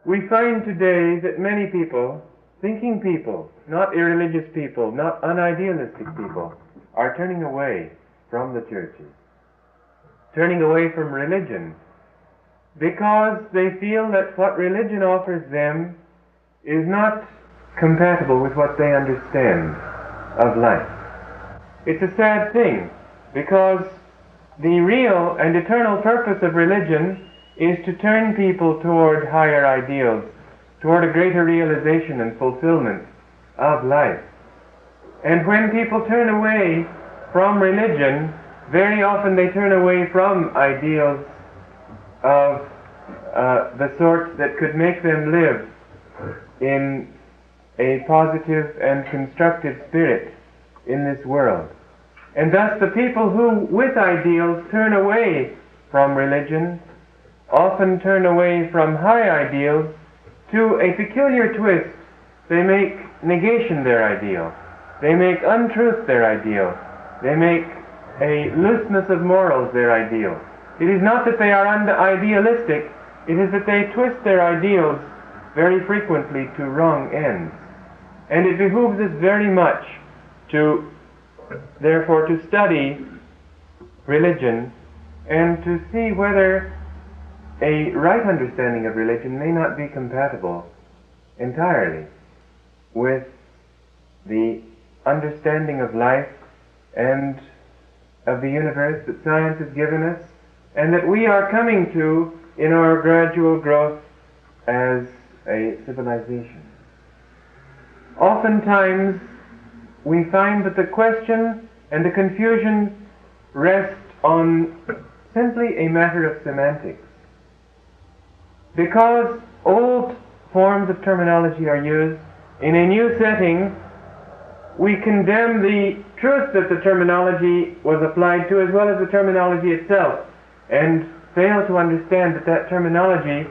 We find today that many people, thinking people, not irreligious people, not unidealistic people, are turning away from the churches, turning away from religion, because they feel that what religion offers them is not compatible with what they understand of life. It's a sad thing, because the real and eternal purpose of religion is to turn people toward higher ideals, toward a greater realization and fulfillment of life. And when people turn away from religion, very often they turn away from ideals of the sort that could make them live in a positive and constructive spirit in this world. And thus the people who, with ideals, turn away from religion, often turn away from high ideals to a peculiar twist. They make negation their ideal. They make untruth their ideal. They make a looseness of morals their ideal. It is not that they are idealistic, it is that they twist their ideals very frequently to wrong ends. And it behooves us very much therefore to study religion and to see whether a right understanding of religion may not be compatible entirely with the understanding of life and of the universe that science has given us, and that we are coming to in our gradual growth as a civilization. Oftentimes we find that the question and the confusion rest on simply a matter of semantics. Because old forms of terminology are used in a new setting, we condemn the truth that the terminology was applied to as well as the terminology itself, and fail to understand that that terminology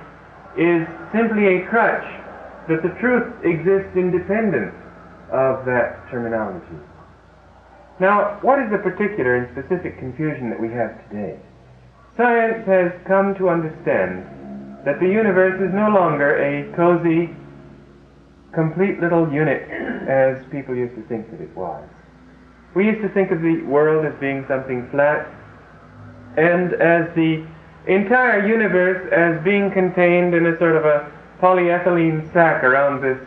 is simply a crutch, that the truth exists independent of that terminology. Now, what is the particular and specific confusion that we have today? Science has come to understand that the universe is no longer a cozy, complete little unit as people used to think that it was. We used to think of the world as being something flat, and as the entire universe as being contained in a sort of a polyethylene sac around this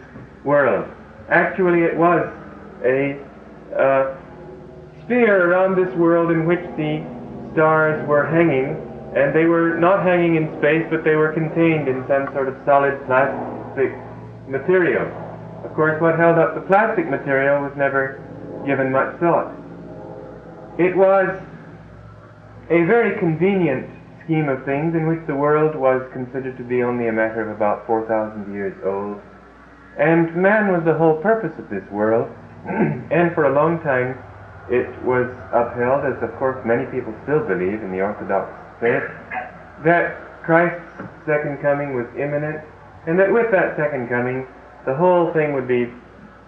world. Actually, it was a sphere around this world in which the stars were hanging, and they were not hanging in space, but they were contained in some sort of solid plastic material. Of course, what held up the plastic material was never given much thought. It was a very convenient scheme of things in which the world was considered to be only a matter of about 4,000 years old, and man was the whole purpose of this world, and for a long time it was upheld, as of course many people still believe in the Orthodox faith, that Christ's second coming was imminent, and that with that second coming the whole thing would be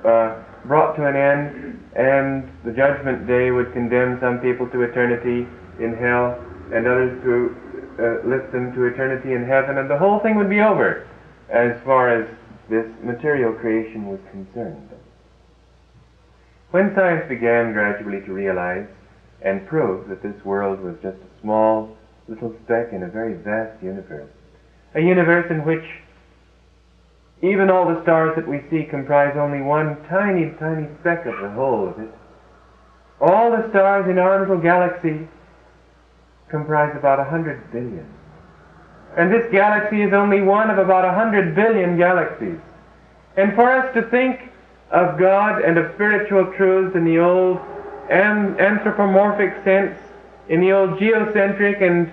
brought to an end, and the judgment day would condemn some people to eternity in hell and others to lift them to eternity in heaven, and the whole thing would be over as far as this material creation was concerned. When science began gradually to realize and prove that this world was just a small little speck in a very vast universe, a universe in which even all the stars that we see comprise only one tiny, tiny speck of the whole of it. All the stars in our little galaxy comprise about 100 billion. And this galaxy is only one of about 100 billion galaxies. And for us to think of God and of spiritual truths in the old anthropomorphic sense, in the old geocentric and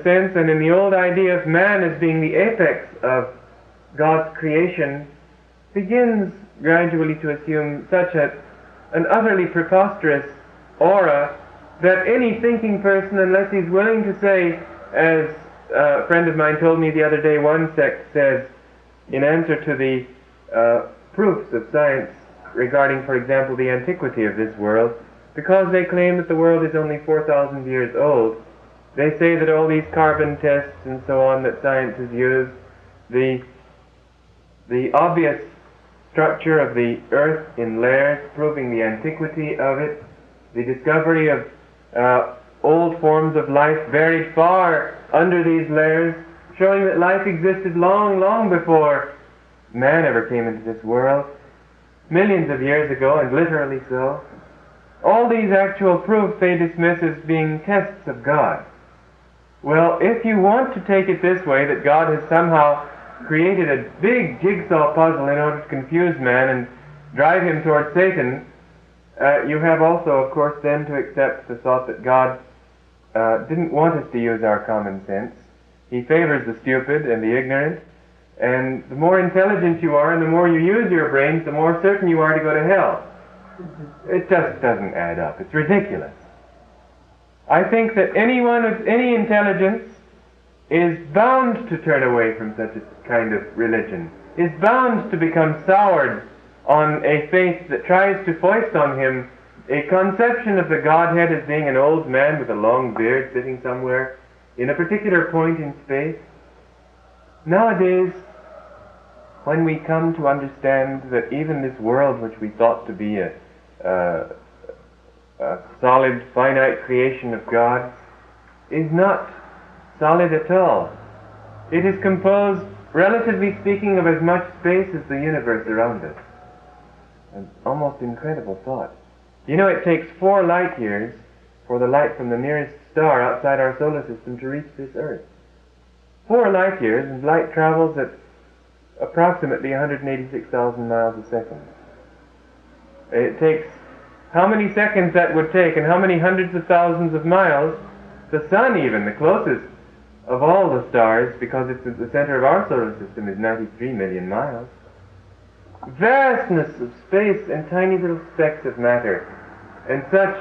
sense, and in the old idea of man as being the apex of God's creation, begins gradually to assume such an utterly preposterous aura that any thinking person, unless he's willing to say, as a friend of mine told me the other day, one sect says, in answer to the proofs of science regarding, for example, the antiquity of this world, because they claim that the world is only 4,000 years old, They say that all these carbon tests and so on that science has used, the obvious structure of the Earth in layers, proving the antiquity of it, the discovery of old forms of life buried far under these layers, showing that life existed long, long before man ever came into this world, millions of years ago, and literally so. All these actual proofs they dismiss as being tests of God. Well, if you want to take it this way, that God has somehow created a big jigsaw puzzle in order to confuse man and drive him towards Satan, you have also, of course, then to accept the thought that God didn't want us to use our common sense. He favors the stupid and the ignorant, and the more intelligent you are and the more you use your brains, the more certain you are to go to hell. It just doesn't add up. It's ridiculous. I think that anyone with any intelligence is bound to turn away from such a kind of religion, is bound to become soured on a faith that tries to foist on him a conception of the Godhead as being an old man with a long beard sitting somewhere in a particular point in space. Nowadays, when we come to understand that even this world, which we thought to be a solid, finite creation of God, is not solid at all. It is composed, relatively speaking, of as much space as the universe around us. An almost incredible thought. You know, it takes 4 light years for the light from the nearest star outside our solar system to reach this Earth. 4 light years, and light travels at approximately 186,000 miles a second. It takes how many seconds that would take, and how many hundreds of thousands of miles. The sun, even, the closest of all the stars, because it's at the center of our solar system, is 93 million miles. Vastness of space and tiny little specks of matter. And such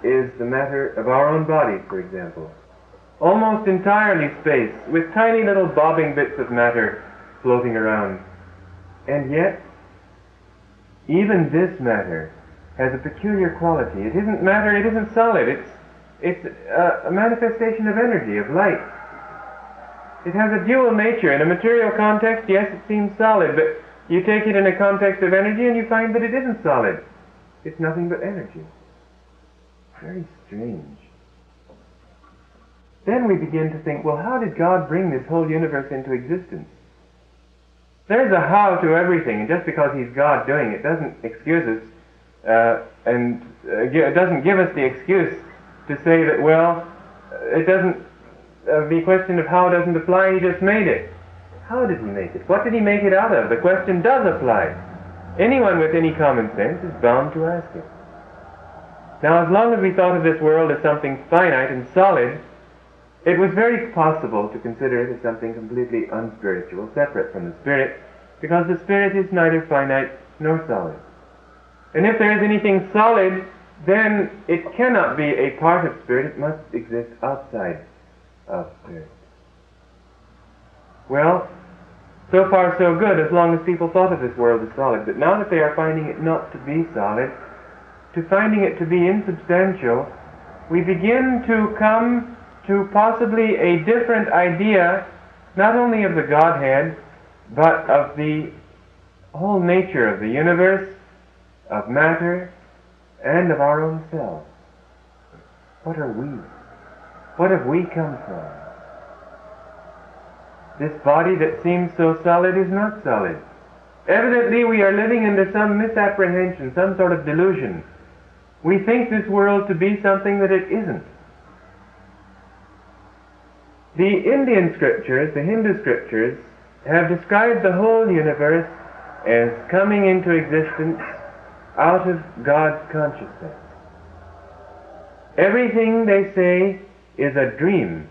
is the matter of our own bodies, for example. Almost entirely space, with tiny little bobbing bits of matter floating around. And yet, even this matter has a peculiar quality. It isn't matter, it isn't solid, it's a manifestation of energy, of light. It has a dual nature. In a material context, yes, it seems solid, but you take it in a context of energy and you find that it isn't solid. It's nothing but energy. Very strange. Then we begin to think, well, how did God bring this whole universe into existence? There's a how to everything, and just because He's God doing it doesn't excuse us, it doesn't give us the excuse to say that, well, it doesn't, the question of how doesn't apply, He just made it. How did He make it? What did He make it out of? The question does apply. Anyone with any common sense is bound to ask it. Now, as long as we thought of this world as something finite and solid, it was very possible to consider it as something completely unspiritual, separate from the Spirit, because the Spirit is neither finite nor solid. And if there is anything solid, then it cannot be a part of Spirit, it must exist outside of Spirit. Well, so far so good, as long as people thought of this world as solid. But now that they are finding it not to be solid, to finding it to be insubstantial, we begin to come to possibly a different idea, not only of the Godhead, but of the whole nature of the universe, of matter, and of our own selves. What are we? What have we come from? This body that seems so solid is not solid. Evidently we are living under some misapprehension, some sort of delusion. We think this world to be something that it isn't. The Indian scriptures, the Hindu scriptures, have described the whole universe as coming into existence out of God's consciousness. Everything, they say, is a dream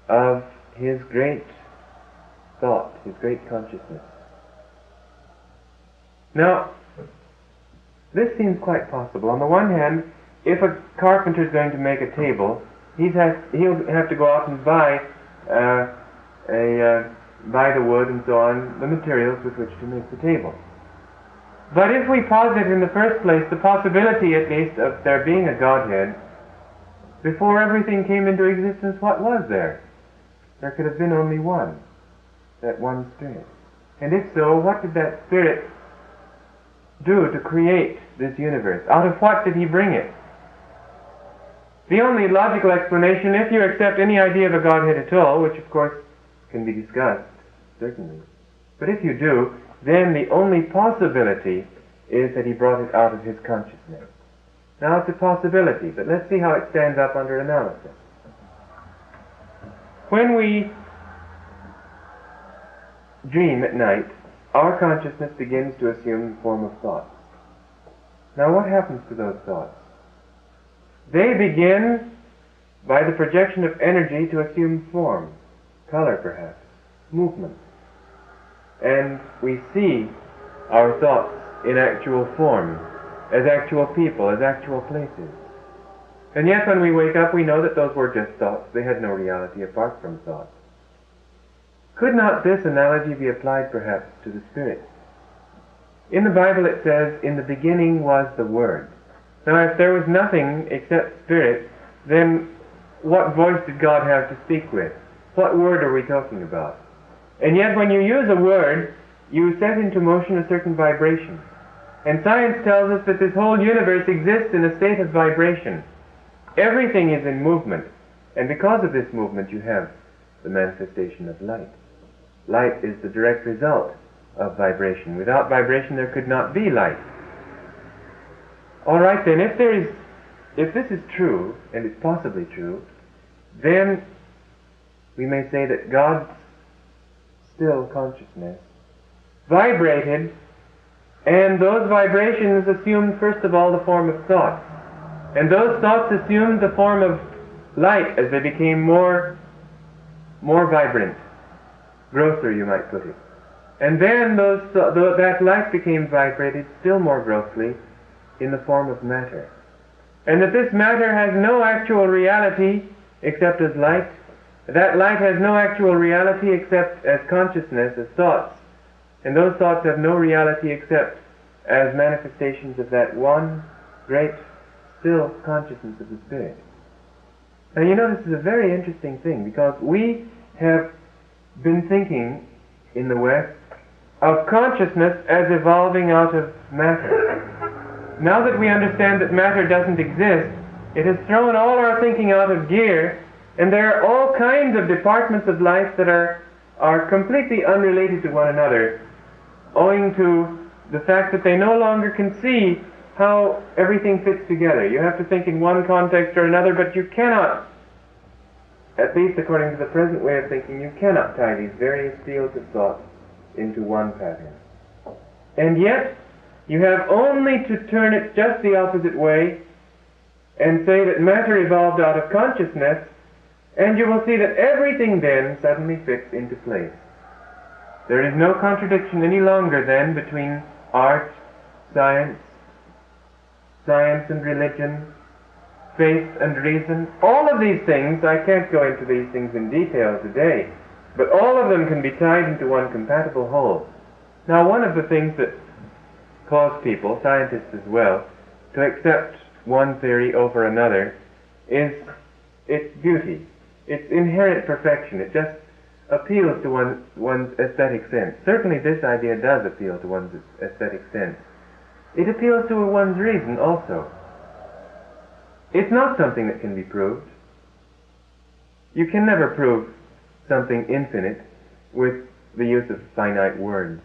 of His great thought, His great consciousness. Now, this seems quite possible. On the one hand, if a carpenter is going to make a table, he'll have to go out and buy buy the wood and so on, the materials with which to make the table. But if we posit in the first place the possibility, at least, of there being a Godhead, Before everything came into existence, what was there? There could have been only one, that one Spirit. And if so, what did that Spirit do to create this universe? Out of what did He bring it? The only logical explanation, if you accept any idea of a Godhead at all, which of course can be discussed, certainly, but if you do, then the only possibility is that He brought it out of His consciousness. Now it's a possibility, but let's see how it stands up under analysis. When we dream at night, our consciousness begins to assume the form of thoughts. Now what happens to those thoughts? They begin, by the projection of energy, to assume form, color perhaps, movement. And we see our thoughts in actual form, as actual people, as actual places. And yet when we wake up, we know that those were just thoughts. They had no reality apart from thought. Could not this analogy be applied perhaps to the Spirit? In the Bible it says, "In the beginning was the Word." Now if there was nothing except Spirit, then what voice did God have to speak with? What word are we talking about? And yet when you use a word, you set into motion a certain vibration. And science tells us that this whole universe exists in a state of vibration. Everything is in movement. And because of this movement you have the manifestation of light. Light is the direct result of vibration. Without vibration there could not be light. All right then, if this is true, and it's possibly true, then we may say that God's still consciousness vibrated, and those vibrations assumed first of all the form of thought. And those thoughts assumed the form of light as they became more vibrant, grosser you might put it. And then that light became vibrated still more grossly in the form of matter. And that this matter has no actual reality except as light. That light has no actual reality except as consciousness, as thoughts. And those thoughts have no reality except as manifestations of that one great, still consciousness of the Spirit. Now you know this is a very interesting thing, because we have been thinking in the West of consciousness as evolving out of matter. Now that we understand that matter doesn't exist, it has thrown all our thinking out of gear, and there are all kinds of departments of life that are completely unrelated to one another, owing to the fact that they no longer can see how everything fits together. You have to think in one context or another, but you cannot, at least according to the present way of thinking, you cannot tie these various fields of thought into one pattern. And yet, you have only to turn it just the opposite way and say that matter evolved out of consciousness, and you will see that everything then suddenly fits into place. There is no contradiction any longer then between art, science and religion, faith and reason. All of these things, I can't go into these things in detail today, but all of them can be tied into one compatible whole. Now one of the things that cause people, scientists as well, to accept one theory over another is its beauty, its inherent perfection. It just appeals to one's aesthetic sense. Certainly this idea does appeal to one's aesthetic sense. It appeals to one's reason also. It's not something that can be proved. You can never prove something infinite with the use of finite words.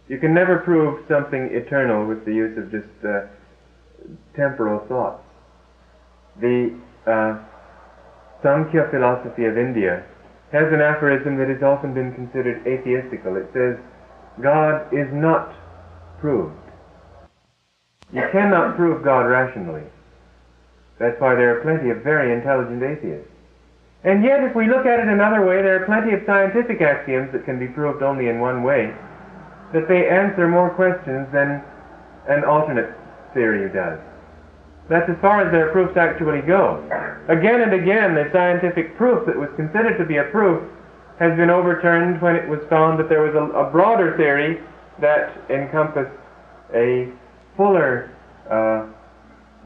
You can never prove something eternal with the use of just temporal thoughts. The Sankhya philosophy of India has an aphorism that has often been considered atheistical. It says, God is not proved. You cannot prove God rationally. That's why there are plenty of very intelligent atheists. And yet, if we look at it another way, there are plenty of scientific axioms that can be proved only in one way, that they answer more questions than an alternate theory does. That's as far as their proofs actually go. Again and again, the scientific proof that was considered to be a proof has been overturned when it was found that there was a broader theory that encompassed a fuller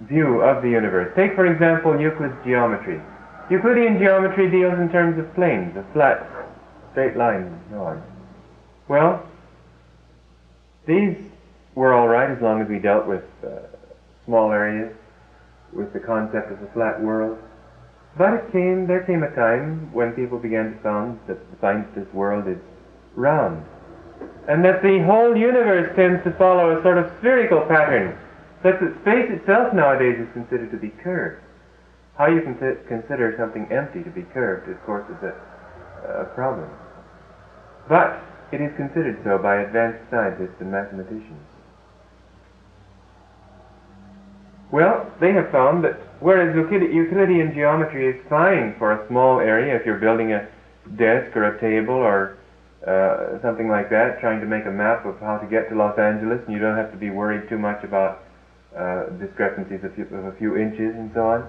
view of the universe. Take, for example, Euclid's geometry. Euclidean geometry deals in terms of planes, of flat, straight lines, and so on. Well, these were all right as long as we dealt with small areas, with the concept of the flat world. But there came a time when people began to find that this world is round, and that the whole universe tends to follow a sort of spherical pattern, such that space itself nowadays is considered to be curved. How you can consider something empty to be curved, of course, is a problem. But it is considered so by advanced scientists and mathematicians. Well, they have found that whereas Euclidean geometry is fine for a small area, if you're building a desk or a table or something like that, trying to make a map of how to get to Los Angeles, and you don't have to be worried too much about discrepancies of a few inches and so on.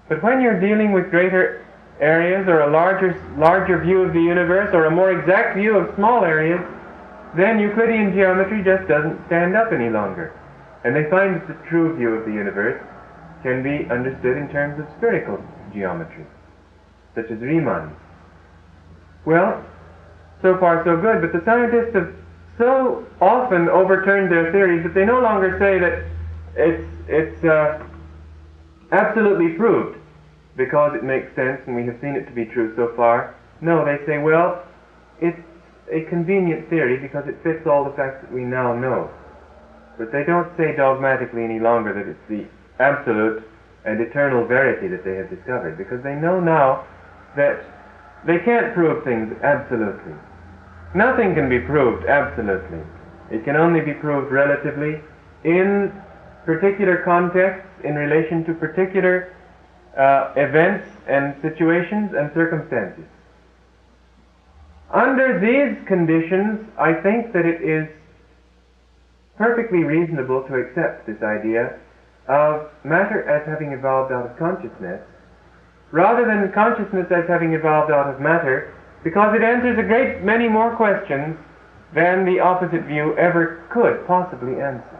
But when you're dealing with greater areas or a larger view of the universe or a more exact view of small areas, then Euclidean geometry just doesn't stand up any longer. And they find that the true view of the universe can be understood in terms of spherical geometry, such as Riemann's. Well, so far so good, but the scientists have so often overturned their theories that they no longer say that it's absolutely proved because it makes sense and we have seen it to be true so far. No, they say, well, it's a convenient theory because it fits all the facts that we now know. But they don't say dogmatically any longer that it's the absolute and eternal verity that they have discovered, because they know now that they can't prove things absolutely. Nothing can be proved absolutely. It can only be proved relatively in particular contexts, in relation to particular events and situations and circumstances. Under these conditions, I think that it is perfectly reasonable to accept this idea of matter as having evolved out of consciousness, rather than consciousness as having evolved out of matter, because it answers a great many more questions than the opposite view ever could possibly answer.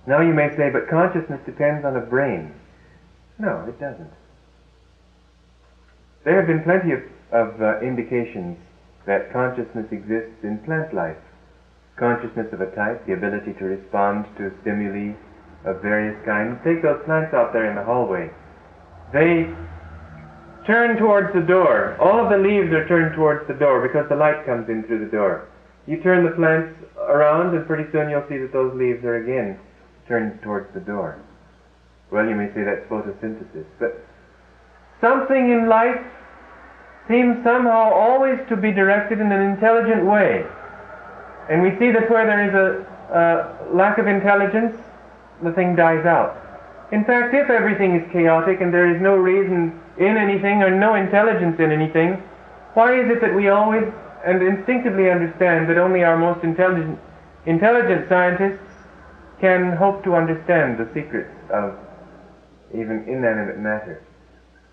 Now you may say, but consciousness depends on a brain. No, it doesn't. There have been plenty of indications that consciousness exists in plant life. Consciousness of a type, the ability to respond to stimuli of various kinds. Take those plants out there in the hallway. They turn towards the door. All of the leaves are turned towards the door because the light comes in through the door. You turn the plants around and pretty soon you'll see that those leaves are again turned towards the door. Well, you may say that's photosynthesis, but something in life seems somehow always to be directed in an intelligent way. And we see that where there is a lack of intelligence, the thing dies out. In fact, if everything is chaotic and there is no reason in anything or no intelligence in anything, why is it that we always and instinctively understand that only our most intelligent scientists can hope to understand the secrets of even inanimate matter?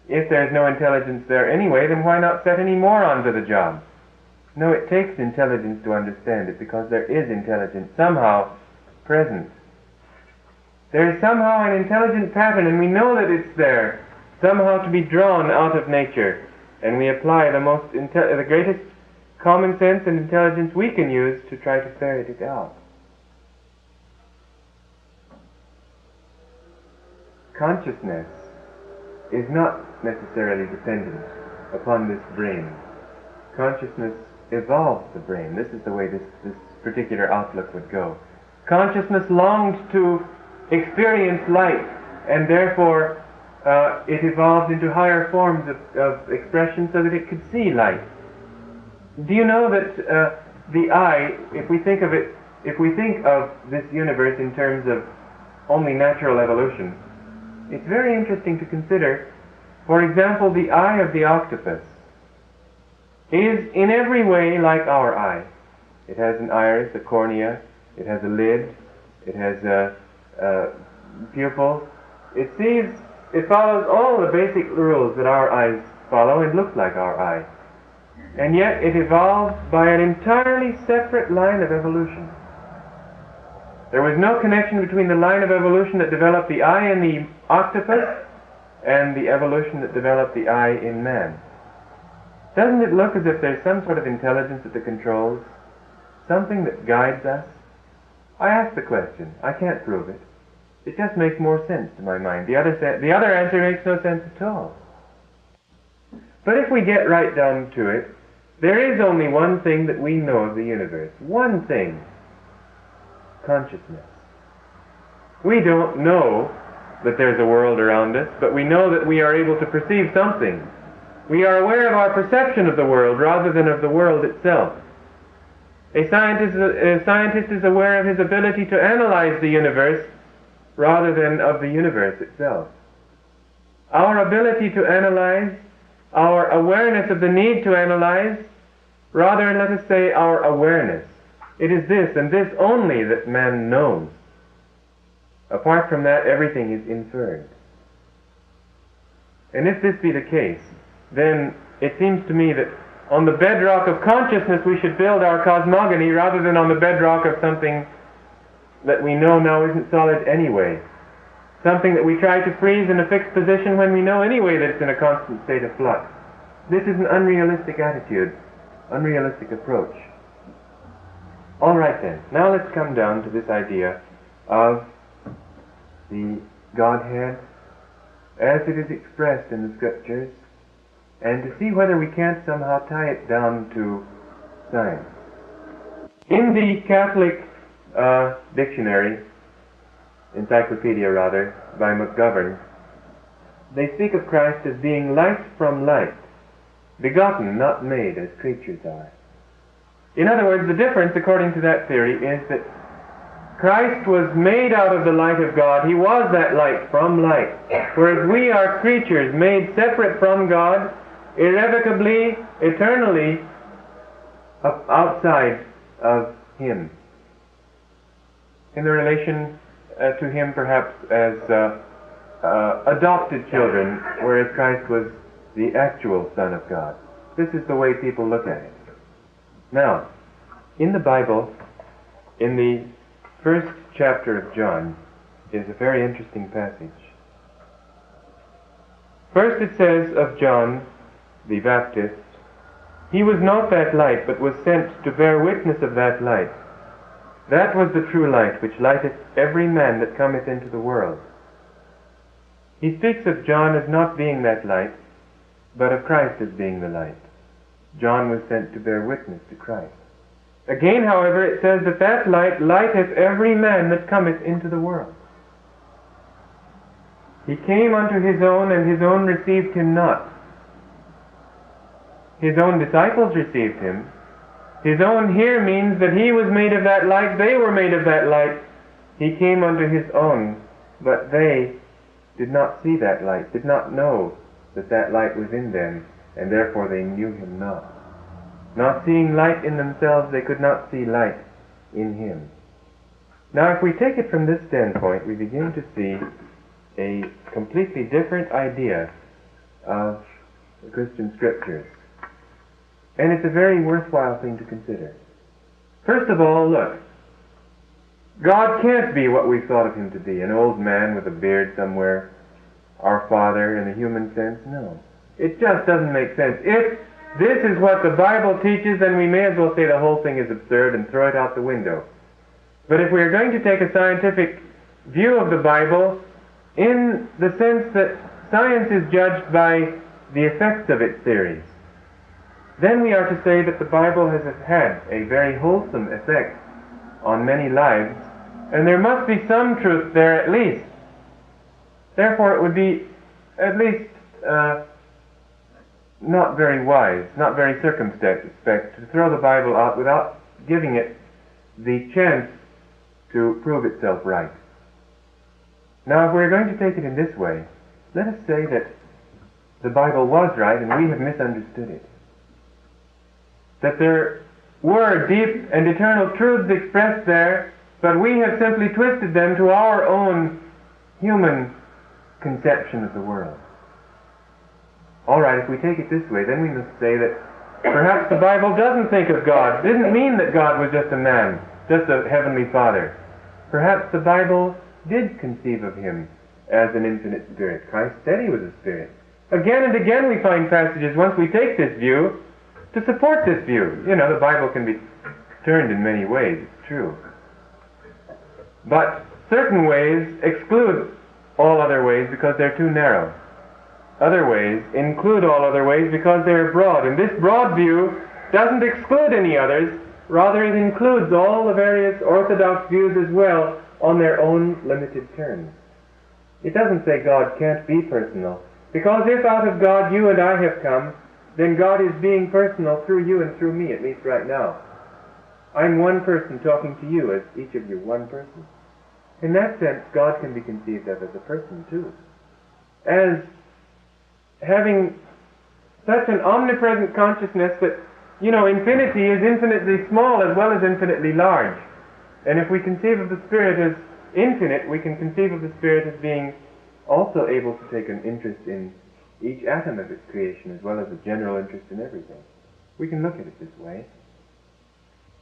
If there's no intelligence there anyway, then why not set any more onto the job? No, it takes intelligence to understand it, because there is intelligence somehow present. There is somehow an intelligent pattern, and we know that it's there, somehow to be drawn out of nature, and we apply the greatest common sense and intelligence we can use to try to ferret it out. Consciousness is not necessarily dependent upon this brain. Consciousness evolves the brain. This is the way this particular outlook would go. Consciousness longed to experience light, and therefore it evolved into higher forms of expression so that it could see light. Do you know that the eye, if we think of this universe in terms of only natural evolution, it's very interesting to consider. For example, the eye of the octopus is in every way like our eye. It has an iris, a cornea, it has a lid, it has a pupil. It follows all the basic rules that our eyes follow and looks like our eye. And yet it evolved by an entirely separate line of evolution. There was no connection between the line of evolution that developed the eye in the octopus and the evolution that developed the eye in man. Doesn't it look as if there's some sort of intelligence at the controls? Something that guides us? I ask the question. I can't prove it. It just makes more sense to my mind. The other answer makes no sense at all. But if we get right down to it, there is only one thing that we know of the universe. One thing. Consciousness. We don't know that there's a world around us, but we know that we are able to perceive something. We are aware of our perception of the world rather than of the world itself. A scientist is aware of his ability to analyze the universe rather than of the universe itself. Our ability to analyze, our awareness of the need to analyze, rather, let us say, our awareness. It is this and this only that man knows. Apart from that, everything is inferred. And if this be the case, then it seems to me that on the bedrock of consciousness we should build our cosmogony rather than on the bedrock of something that we know now isn't solid anyway. Something that we try to freeze in a fixed position when we know anyway that it's in a constant state of flux. This is an unrealistic attitude, unrealistic approach. All right then, now let's come down to this idea of the Godhead as it is expressed in the Scriptures, and to see whether we can't somehow tie it down to science. In the Catholic dictionary, encyclopedia rather, by McGovern, they speak of Christ as being light from light, begotten, not made, as creatures are. In other words, the difference, according to that theory, is that Christ was made out of the light of God. He was that light from light. Whereas we are creatures made separate from God, irrevocably, eternally, outside of Him. In the relation to Him perhaps as adopted children, whereas Christ was the actual Son of God. This is the way people look at it. Now, in the Bible, in the first chapter of John, is a very interesting passage. First it says of John the Baptist, "He was not that light, but was sent to bear witness of that light. That was the true light, which lighteth every man that cometh into the world." He speaks of John as not being that light, but of Christ as being the light. John was sent to bear witness to Christ. Again, however, it says that that light lighteth every man that cometh into the world. He came unto his own, and his own received him not. His own disciples received him. His own here means that he was made of that light, they were made of that light. He came unto his own, but they did not see that light, did not know that that light was in them, and therefore they knew him not. Not seeing light in themselves, they could not see light in him. Now, if we take it from this standpoint, we begin to see a completely different idea of the Christian Scriptures. And it's a very worthwhile thing to consider. First of all, look. God can't be what we've thought of him to be, an old man with a beard somewhere, our Father in a human sense. No. It just doesn't make sense. If this is what the Bible teaches, then we may as well say the whole thing is absurd and throw it out the window. But if we are going to take a scientific view of the Bible, in the sense that science is judged by the effects of its theories, then we are to say that the Bible has had a very wholesome effect on many lives, and there must be some truth there at least. Therefore it would be at least not very wise, not very circumspect to throw the Bible out without giving it the chance to prove itself right. Now, if we're going to take it in this way, let us say that the Bible was right and we have misunderstood it. That there were deep and eternal truths expressed there, but we have simply twisted them to our own human conception of the world. All right, if we take it this way, then we must say that perhaps the Bible doesn't think of God, didn't mean that God was just a man, just a heavenly Father. Perhaps the Bible did conceive of him as an infinite spirit. Christ said he was a spirit. Again and again we find passages, once we take this view, to support this view. You know, the Bible can be turned in many ways, it's true. But certain ways exclude all other ways because they're too narrow. Other ways include all other ways because they're broad. And this broad view doesn't exclude any others, rather it includes all the various orthodox views as well on their own limited terms. It doesn't say God can't be personal, because if out of God you and I have come, then God is being personal through you and through me, at least right now. I'm one person talking to you, as each of you one person. In that sense, God can be conceived of as a person too, as having such an omnipresent consciousness that, you know, infinity is infinitely small as well as infinitely large. And if we conceive of the Spirit as infinite, we can conceive of the Spirit as being also able to take an interest in each atom of its creation as well as a general interest in everything. We can look at it this way.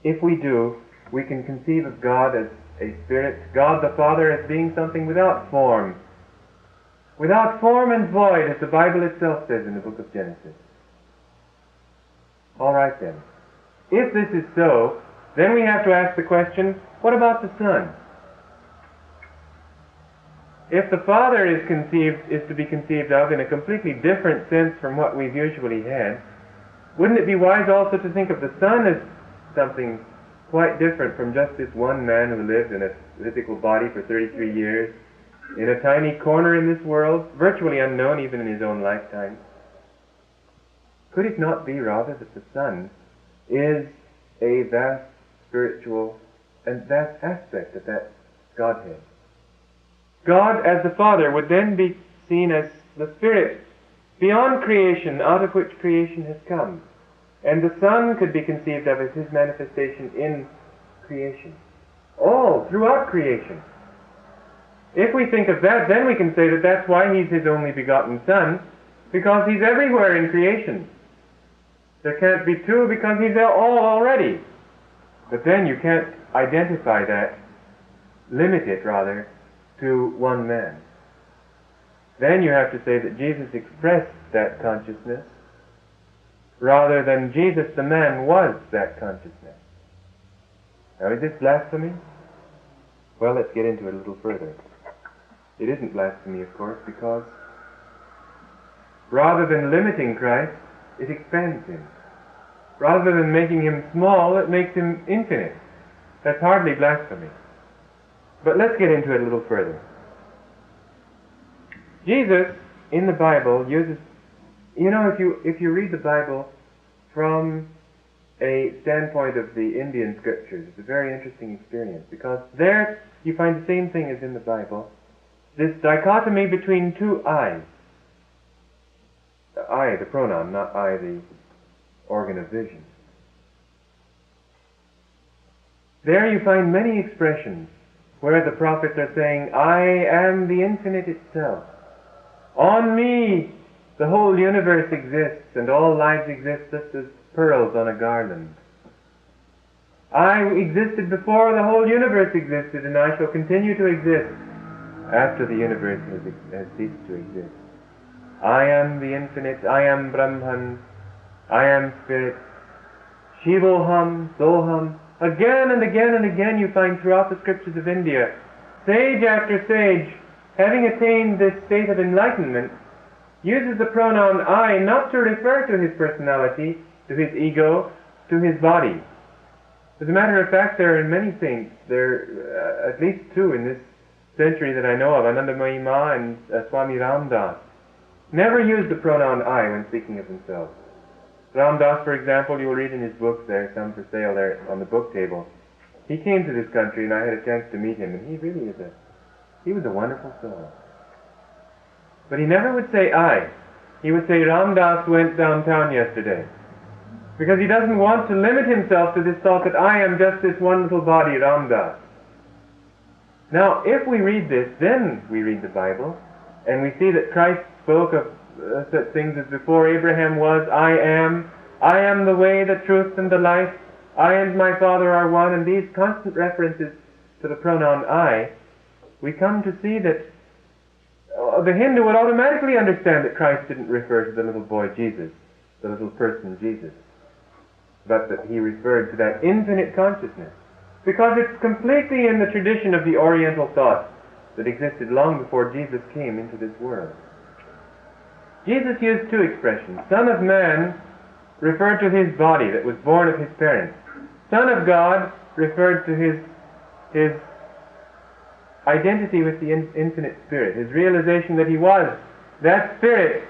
If we do, we can conceive of God as a Spirit, God the Father as being something without form and void, as the Bible itself says in the book of Genesis. All right then. If this is so, then we have to ask the question, what about the Son? If the Father is to be conceived of in a completely different sense from what we've usually had, wouldn't it be wise also to think of the Son as something quite different from just this one man who lived in a physical body for 33 years, in a tiny corner in this world, virtually unknown even in his own lifetime? Could it not be rather that the Son is a vast spiritual and vast aspect of that Godhead? God as the Father would then be seen as the Spirit beyond creation, out of which creation has come. And the Son could be conceived of as his manifestation in creation, all throughout creation. If we think of that, then we can say that that's why he's his only begotten Son, because he's everywhere in creation. There can't be two because he's all already. But then you can't identify that, limit it rather, to one man. Then you have to say that Jesus expressed that consciousness, rather than Jesus the man was that consciousness. Now, is this blasphemy? Well, let's get into it a little further. It isn't blasphemy, of course, because rather than limiting Christ, it expands him. Rather than making him small, it makes him infinite. That's hardly blasphemy. But let's get into it a little further. Jesus, in the Bible, uses... You know, if you read the Bible from a standpoint of the Indian scriptures, it's a very interesting experience, because there you find the same thing as in the Bible, this dichotomy between two I's. I, the pronoun, not I, the organ of vision. There you find many expressions where the prophets are saying, I am the infinite itself. On me the whole universe exists, and all lives exist just as pearls on a garland. I existed before the whole universe existed, and I shall continue to exist after the universe has ceased to exist. I am the infinite, I am Brahman, I am Spirit. Shivoham, Soham. Again and again and again you find throughout the scriptures of India, sage after sage, having attained this state of enlightenment, uses the pronoun I not to refer to his personality, to his ego, to his body. As a matter of fact, there are many saints, there are at least two in this century that I know of, Ananda and Swami Ramdas, never use the pronoun I when speaking of themselves. Ramdas, for example, you'll read in his books, there are some for sale there on the book table. He came to this country and I had a chance to meet him, and he was a wonderful soul. But he never would say I. He would say Ramdas went downtown yesterday. Because he doesn't want to limit himself to this thought that I am just this one little body, Ramdas. Now, if we read this, then we read the Bible, and we see that Christ spoke of such things as before Abraham was, I am the way, the truth, and the life, I and my Father are one, and these constant references to the pronoun I, we come to see that the Hindu would automatically understand that Christ didn't refer to the little boy Jesus, the little person Jesus, but that he referred to that infinite consciousness, because it's completely in the tradition of the Oriental thought that existed long before Jesus came into this world. Jesus used two expressions. Son of Man referred to his body that was born of his parents. Son of God referred to his identity with the infinite Spirit, his realization that he was that Spirit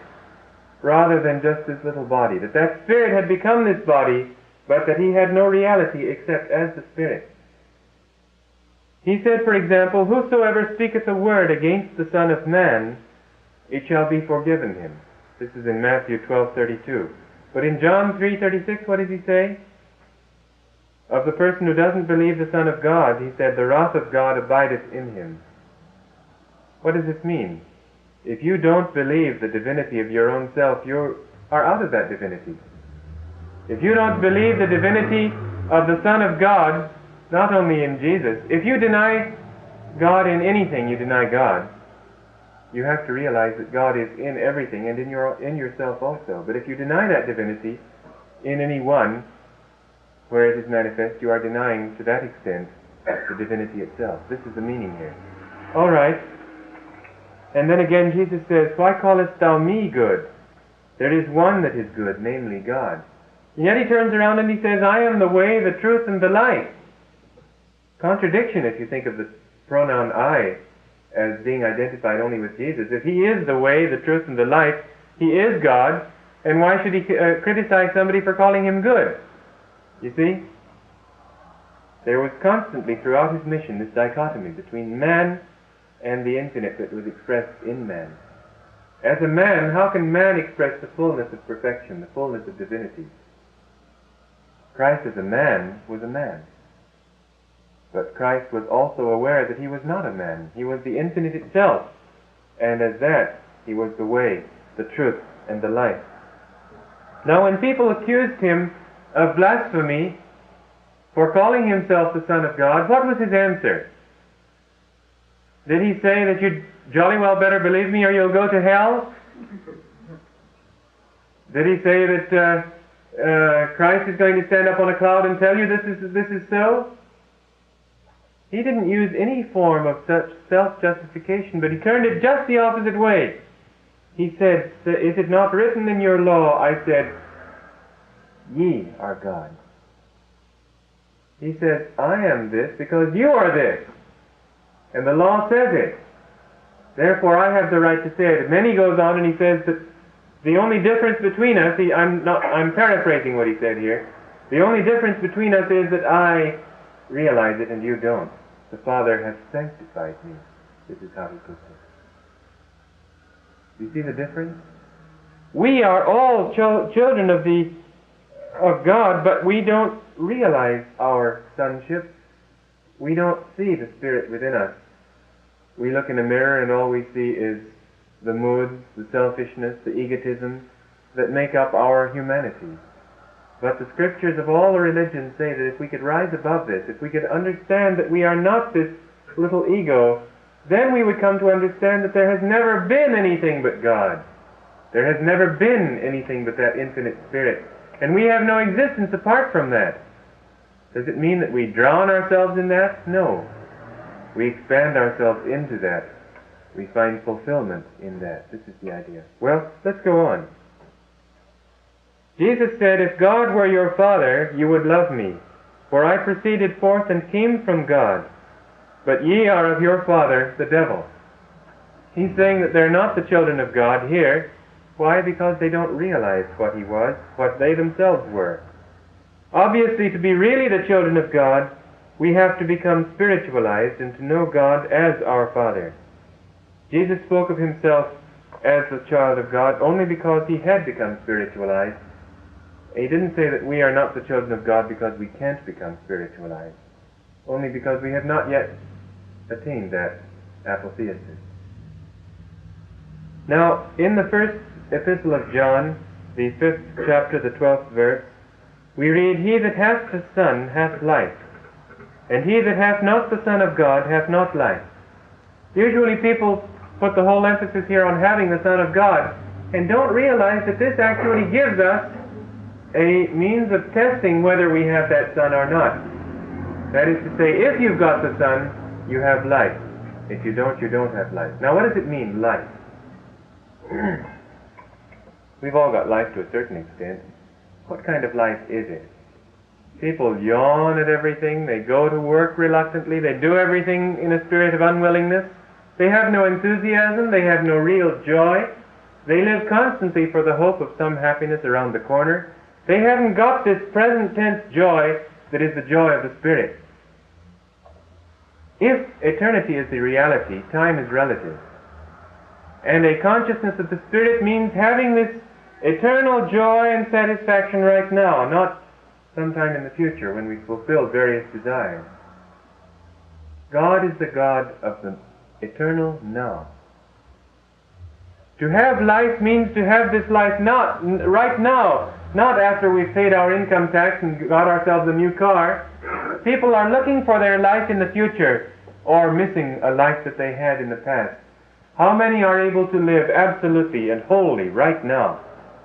rather than just this little body, that Spirit had become this body, but that he had no reality except as the Spirit. He said, for example, whosoever speaketh a word against the Son of Man, it shall be forgiven him. This is in Matthew 12:32. But in John 3:36, what does he say? Of the person who doesn't believe the Son of God, he said, the wrath of God abideth in him. What does this mean? If you don't believe the divinity of your own self, you are out of that divinity. If you don't believe the divinity of the Son of God, not only in Jesus, if you deny God in anything, you deny God. You have to realize that God is in everything and in yourself also. But if you deny that divinity in any one where it is manifest, you are denying to that extent the divinity itself. This is the meaning here. All right. And then again Jesus says, why callest thou me good? There is one that is good, namely God. And yet he turns around and he says, I am the way, the truth, and the life. Contradiction if you think of the pronoun I as being identified only with Jesus. If he is the way, the truth, and the life, he is God, and why should he criticize somebody for calling him good? You see? There was constantly throughout his mission this dichotomy between man and the infinite that was expressed in man. As a man, how can man express the fullness of perfection, the fullness of divinity? Christ as a man was a man. But Christ was also aware that he was not a man. He was the infinite itself. And as that, he was the way, the truth, and the life. Now when people accused him of blasphemy for calling himself the Son of God, what was his answer? Did he say that you'd jolly well better believe me or you'll go to hell? Did he say that Christ is going to stand up on a cloud and tell you this is so? He didn't use any form of such self-justification, but he turned it just the opposite way. He said, is it not written in your law, I said, ye are God. He says, I am this because you are this. And the law says it. Therefore I have the right to say it. And then he goes on and he says that the only difference between us, I'm paraphrasing what he said here, the only difference between us is that I realize it and you don't. The Father has sanctified me. This is how he puts it. You see the difference? We are all children of God, but we don't realize our sonship. We don't see the Spirit within us. We look in a mirror and all we see is the moods, the selfishness, the egotism that make up our humanity. But the scriptures of all the religions say that if we could rise above this, if we could understand that we are not this little ego, then we would come to understand that there has never been anything but God. There has never been anything but that infinite Spirit. And we have no existence apart from that. Does it mean that we drown ourselves in that? No. We expand ourselves into that. We find fulfillment in that. This is the idea. Well, let's go on. Jesus said, if God were your Father, you would love me, for I proceeded forth and came from God. But ye are of your father, the devil. He's saying that they're not the children of God here. Why? Because they don't realize what he was, what they themselves were. Obviously, to be really the children of God, we have to become spiritualized and to know God as our Father. Jesus spoke of himself as the child of God only because he had become spiritualized. He didn't say that we are not the children of God because we can't become spiritualized, only because we have not yet attained that apotheosis. Now, in the first epistle of John, the 5th chapter, the 12th verse, we read, he that hath the Son hath life, And he that hath not the Son of God hath not life. Usually people put the whole emphasis here on having the Son of God, and don't realize that this actually gives us a means of testing whether we have that Son or not. That is to say, if you've got the Son, you have life. If you don't have life. Now what does it mean, life? We've all got life to a certain extent. What kind of life is it? People yawn at everything, they go to work reluctantly, they do everything in a spirit of unwillingness, they have no enthusiasm, they have no real joy, they live constantly for the hope of some happiness around the corner. They haven't got this present tense joy that is the joy of the Spirit. If eternity is the reality, time is relative. And a consciousness of the Spirit means having this eternal joy and satisfaction right now, not sometime in the future when we fulfill various desires. God is the God of the eternal now. To have life means to have this life right now, not after we've paid our income tax and got ourselves a new car. People are looking for their life in the future, or missing a life that they had in the past. How many are able to live absolutely and wholly right now?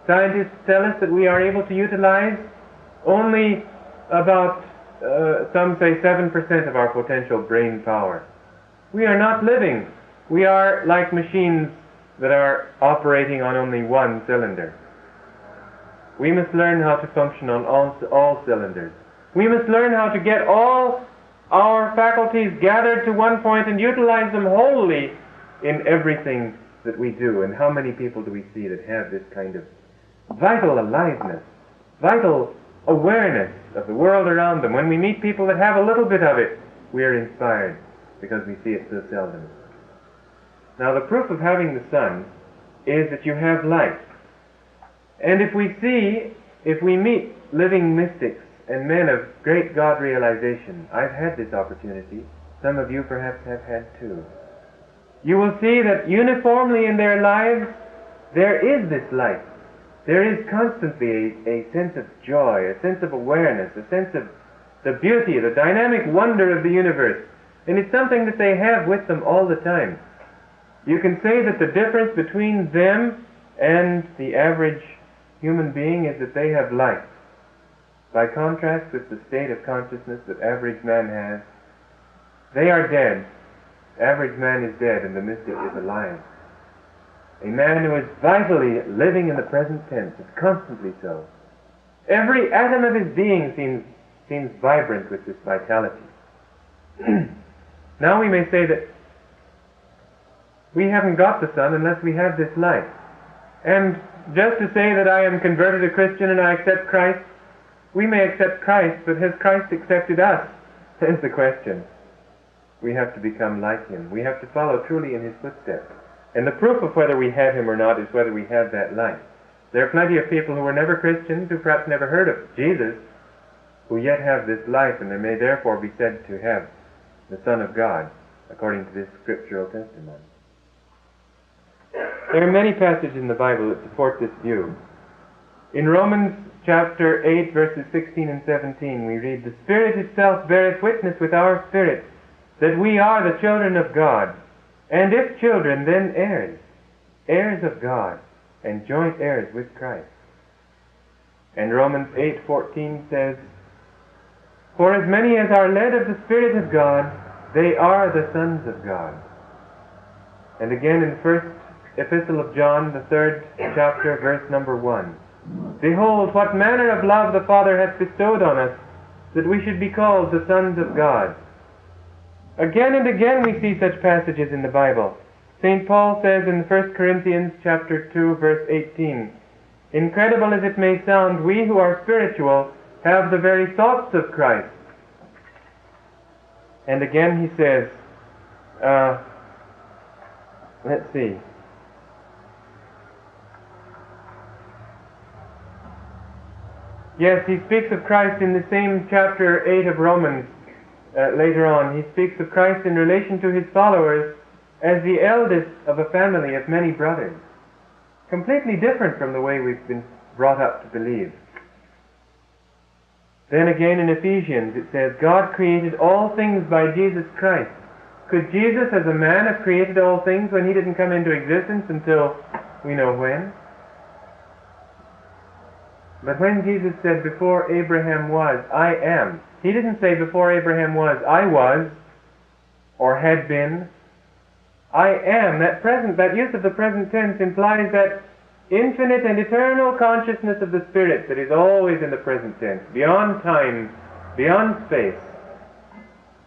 Scientists tell us that we are able to utilize only about, some say 7% of our potential brain power. We are not living. We are like machines that are operating on only one cylinder. We must learn how to function on all cylinders. We must learn how to get all our faculties gathered to one point and utilize them wholly in everything that we do. And how many people do we see that have this kind of vital aliveness, vital awareness of the world around them? When we meet people that have a little bit of it, we are inspired because we see it so seldom. Now the proof of having the Son is that you have life. And if we meet living mystics and men of great God realization, I've had this opportunity, some of you perhaps have had too, you will see that uniformly in their lives there is this life. There is constantly a sense of joy, a sense of awareness, a sense of the beauty, the dynamic wonder of the universe. And it's something that they have with them all the time. You can say that the difference between them and the average human being is that they have life. By contrast with the state of consciousness that average man has, they are dead. Average man is dead and the mystic is alive. A man who is vitally living in the present tense is constantly so. Every atom of his being seems vibrant with this vitality. Now we may say that we haven't got the Son unless we have this life. And just to say that I am converted a Christian and I accept Christ, we may accept Christ, but has Christ accepted us? Is the question. We have to become like Him. We have to follow truly in His footsteps. And the proof of whether we have Him or not is whether we have that life. There are plenty of people who were never Christians, who perhaps never heard of Jesus, who yet have this life, and they may therefore be said to have the Son of God, according to this scriptural testimony. There are many passages in the Bible that support this view. In Romans chapter 8, verses 16 and 17, we read, "The Spirit itself beareth witness with our spirit, that we are the children of God. And if children, then heirs, heirs of God, and joint heirs with Christ." And Romans 8:14 says, "For as many as are led of the Spirit of God, they are the sons of God." And again in the first epistle of John, the 3rd chapter, verse number 1, "Behold, what manner of love the Father hath bestowed on us, that we should be called the sons of God." Again and again we see such passages in the Bible. St. Paul says in 1 Corinthians chapter 2, verse 18, "Incredible as it may sound, we who are spiritual have the very thoughts of Christ." And again he says, let's see. Yes, he speaks of Christ in the same chapter 8 of Romans. Later on, he speaks of Christ in relation to his followers as the eldest of a family of many brothers. Completely different from the way we've been brought up to believe. Then again in Ephesians it says, God created all things by Jesus Christ. Could Jesus as a man have created all things when he didn't come into existence until we know when? But when Jesus said, before Abraham was, I am, he didn't say before Abraham was, I was, or had been. I am, that use of the present tense implies that infinite and eternal consciousness of the Spirit that is always in the present tense, beyond time, beyond space.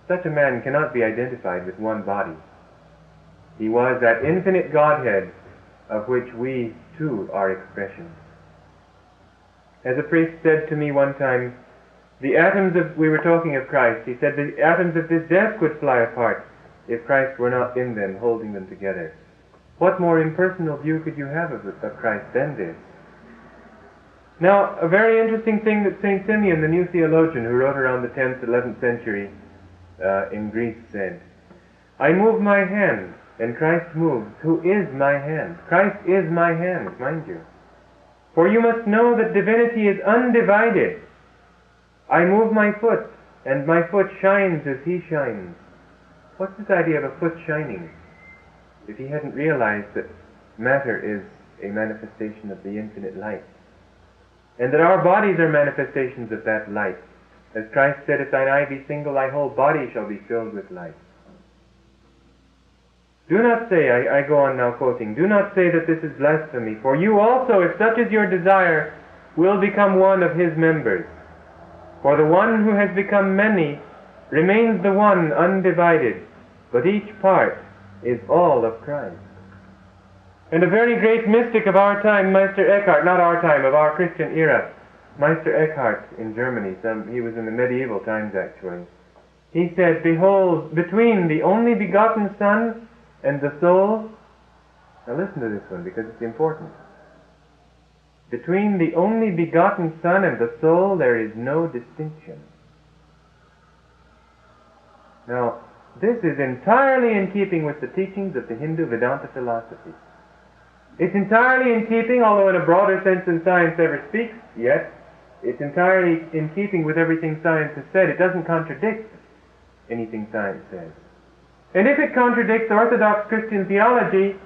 Such a man cannot be identified with one body. He was that infinite Godhead of which we too are expressions. As a priest said to me one time, we were talking of Christ, he said, the atoms of this desk would fly apart if Christ were not in them, holding them together. What more impersonal view could you have of Christ than this? Now, a very interesting thing that St. Simeon, the new theologian who wrote around the 10th, 11th century in Greece, said, I move my hand, and Christ moves, who is my hand. Christ is my hand, mind you. For you must know that divinity is undivided. I move my foot, and my foot shines as he shines. What's this idea of a foot shining? If he hadn't realized that matter is a manifestation of the infinite light, and that our bodies are manifestations of that light. As Christ said, if thine eye be single, thy whole body shall be filled with light. Do not say, I go on now quoting, do not say that this is blasphemy, for you also, if such is your desire, will become one of his members. For the one who has become many remains the one undivided, but each part is all of Christ. And a very great mystic of our time, Meister Eckhart, not our time, of our Christian era, Meister Eckhart in Germany, he was in the medieval times actually, he said, behold, between the only begotten Son and the soul, now listen to this one because it's important. Between the only begotten Son and the soul there is no distinction. Now, this is entirely in keeping with the teachings of the Hindu Vedanta philosophy. It's entirely in keeping, although in a broader sense than science ever speaks yet, it's entirely in keeping with everything science has said. It doesn't contradict anything science says. And if it contradicts Orthodox Christian theology,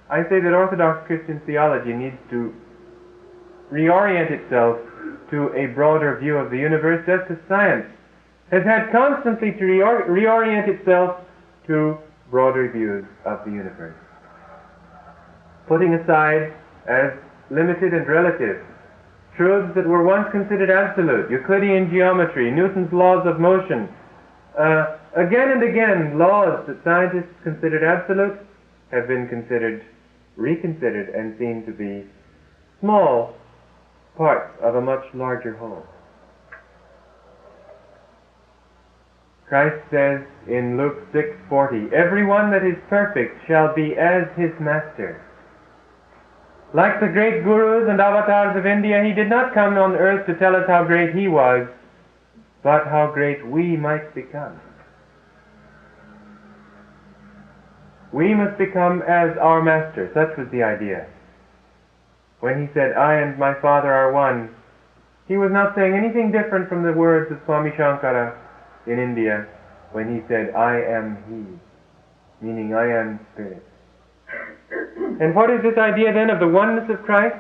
I say that Orthodox Christian theology needs to reorient itself to a broader view of the universe, just as science has had constantly to reorient itself to broader views of the universe. Putting aside as limited and relative truths that were once considered absolute, Euclidean geometry, Newton's laws of motion, again and again laws that scientists considered absolute have been reconsidered and seen to be small parts of a much larger whole. Christ says in Luke 6:40, everyone that is perfect shall be as his master. Like the great gurus and avatars of India, he did not come on earth to tell us how great he was, but how great we might become. We must become as our master. Such was the idea. When he said, I and my Father are one, he was not saying anything different from the words of Swami Shankara in India when he said, I am he, meaning I am Spirit. And what is this idea then of the oneness of Christ?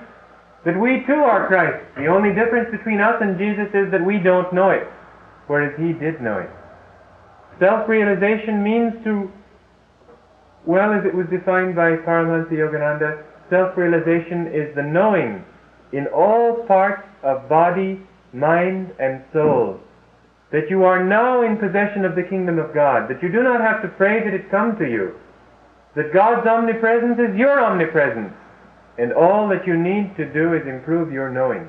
That we too are Christ. The only difference between us and Jesus is that we don't know it, whereas he did know it. Self-realization means to, well, as it was defined by Paramahansa Yogananda, self-realization is the knowing in all parts of body, mind, and soul that you are now in possession of the kingdom of God, that you do not have to pray that it come to you, that God's omnipresence is your omnipresence, and all that you need to do is improve your knowing.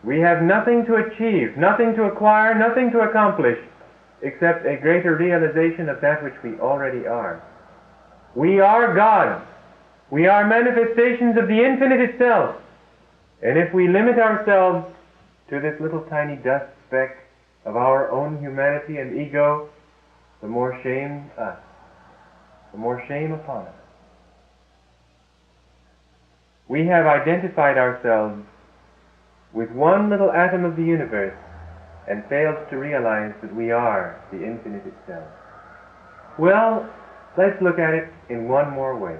We have nothing to achieve, nothing to acquire, nothing to accomplish, except a greater realization of that which we already are. We are gods. We are manifestations of the infinite itself. And if we limit ourselves to this little tiny dust speck of our own humanity and ego, the more shame us, the more shame upon us. We have identified ourselves with one little atom of the universe, and fails to realize that we are the infinite itself. Well, let's look at it in one more way.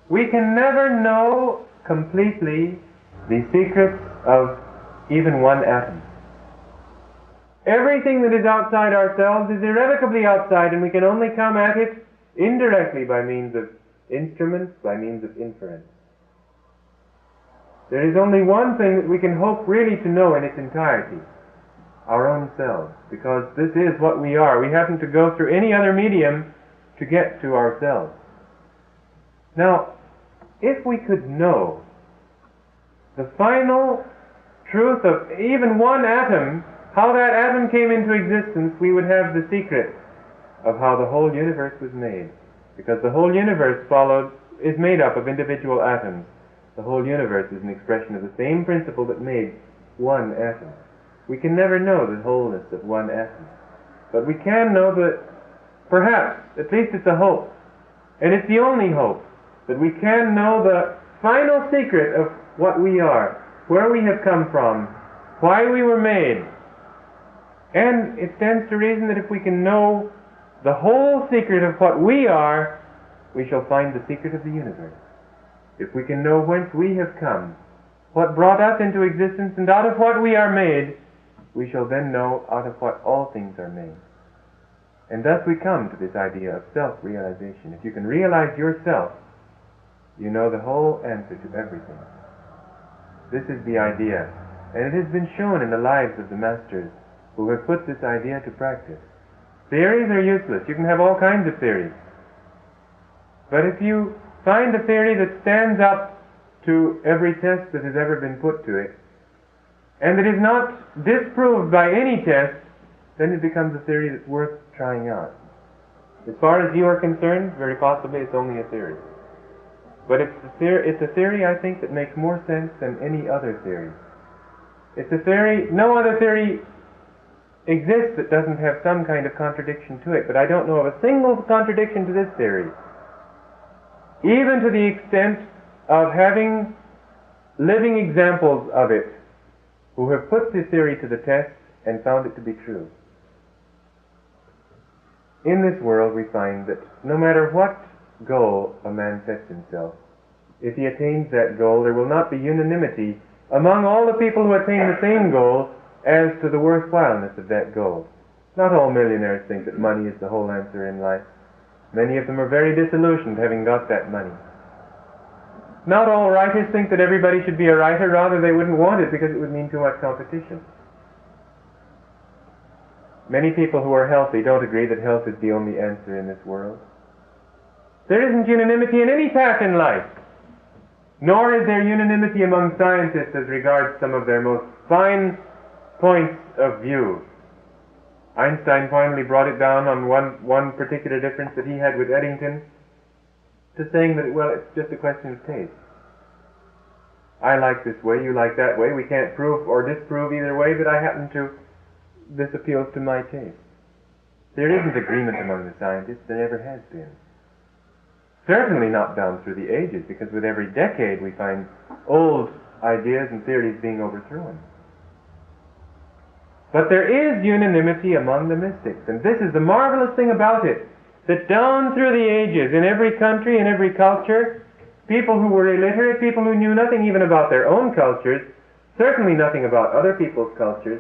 We can never know completely the secrets of even one atom. Everything that is outside ourselves is irrevocably outside, and we can only come at it indirectly by means of instruments, by means of inference. There is only one thing that we can hope really to know in its entirety: our own selves, because this is what we are. We haven't to go through any other medium to get to ourselves. Now, if we could know the final truth of even one atom, how that atom came into existence, we would have the secret of how the whole universe was made. Because the whole universe is made up of individual atoms. The whole universe is an expression of the same principle that made one atom. We can never know the wholeness of one atom. But we can know that perhaps, at least it's a hope, and it's the only hope, that we can know the final secret of what we are, where we have come from, why we were made. And it stands to reason that if we can know the whole secret of what we are, we shall find the secret of the universe. If we can know whence we have come, what brought us into existence, and out of what we are made, we shall then know out of what all things are made. And thus we come to this idea of self-realization. If you can realize yourself, you know the whole answer to everything. This is the idea, and it has been shown in the lives of the masters who have put this idea to practice. Theories are useless. You can have all kinds of theories. But if you find a theory that stands up to every test that has ever been put to it, and that is not disproved by any test, then it becomes a theory that's worth trying out. As far as you are concerned, very possibly it's only a theory. But it's a theory, I think, that makes more sense than any other theory. It's a theory, no other theory exists that doesn't have some kind of contradiction to it, but I don't know of a single contradiction to this theory, even to the extent of having living examples of it who have put this theory to the test and found it to be true. In this world we find that no matter what goal a man sets himself, if he attains that goal, there will not be unanimity among all the people who attain the same goal as to the worthwhileness of that goal. Not all millionaires think that money is the whole answer in life. Many of them are very disillusioned having got that money. Not all writers think that everybody should be a writer, rather they wouldn't want it because it would mean too much competition. Many people who are healthy don't agree that health is the only answer in this world. There isn't unanimity in any path in life, nor is there unanimity among scientists as regards some of their most fine points of view. Einstein finally brought it down on one particular difference that he had with Eddington to saying that, well, it's just a question of taste. I like this way, you like that way. We can't prove or disprove either way, but this appeals to my taste. There isn't agreement among the scientists. There never has been. Certainly not down through the ages, because with every decade we find old ideas and theories being overthrown. But there is unanimity among the mystics, and this is the marvelous thing about it, that down through the ages, in every country, in every culture, people who were illiterate, people who knew nothing even about their own cultures, certainly nothing about other people's cultures,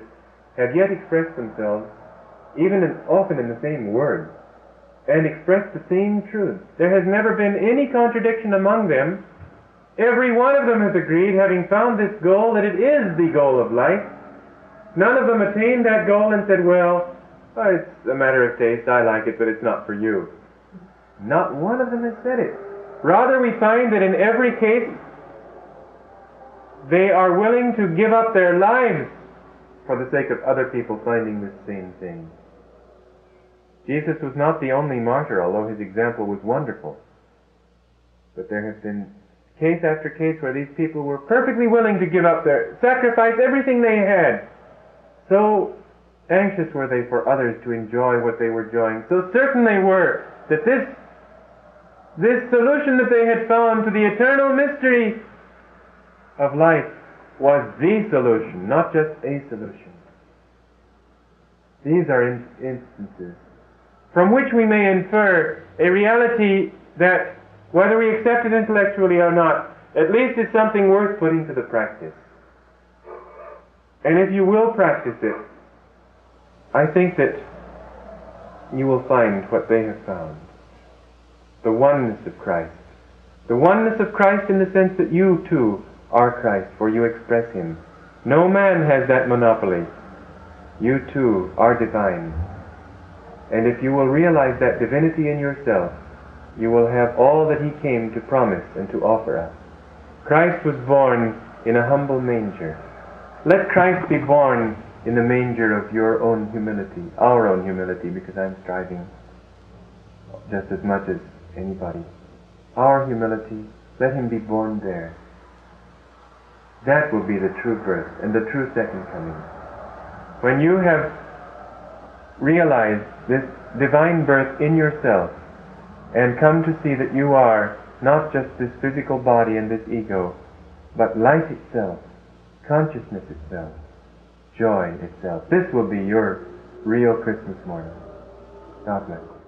have yet expressed themselves, often in the same words, and expressed the same truth. There has never been any contradiction among them. Every one of them has agreed, having found this goal, that it is the goal of life. None of them attained that goal and said, well, it's a matter of taste, I like it, but it's not for you. Not one of them has said it. Rather, we find that in every case, they are willing to give up their lives for the sake of other people finding this same thing. Jesus was not the only martyr, although his example was wonderful. But there have been case after case where these people were perfectly willing to sacrifice everything they had. So anxious were they for others to enjoy what they were enjoying. So certain they were that this solution that they had found to the eternal mystery of life was the solution, not just a solution. These are instances from which we may infer a reality that, whether we accept it intellectually or not, at least is something worth putting to the practice. And if you will practice it, I think that you will find what they have found. The oneness of Christ. The oneness of Christ in the sense that you too are Christ, for you express Him. No man has that monopoly. You too are divine. And if you will realize that divinity in yourself, you will have all that He came to promise and to offer us. Christ was born in a humble manger. Let Christ be born in the manger of your own humility, our own humility, because I'm striving just as much as anybody. Our humility, let Him be born there. That will be the true birth and the true second coming. When you have realized this divine birth in yourself and come to see that you are not just this physical body and this ego, but light itself, consciousness itself, joy itself. This will be your real Christmas morning. God bless.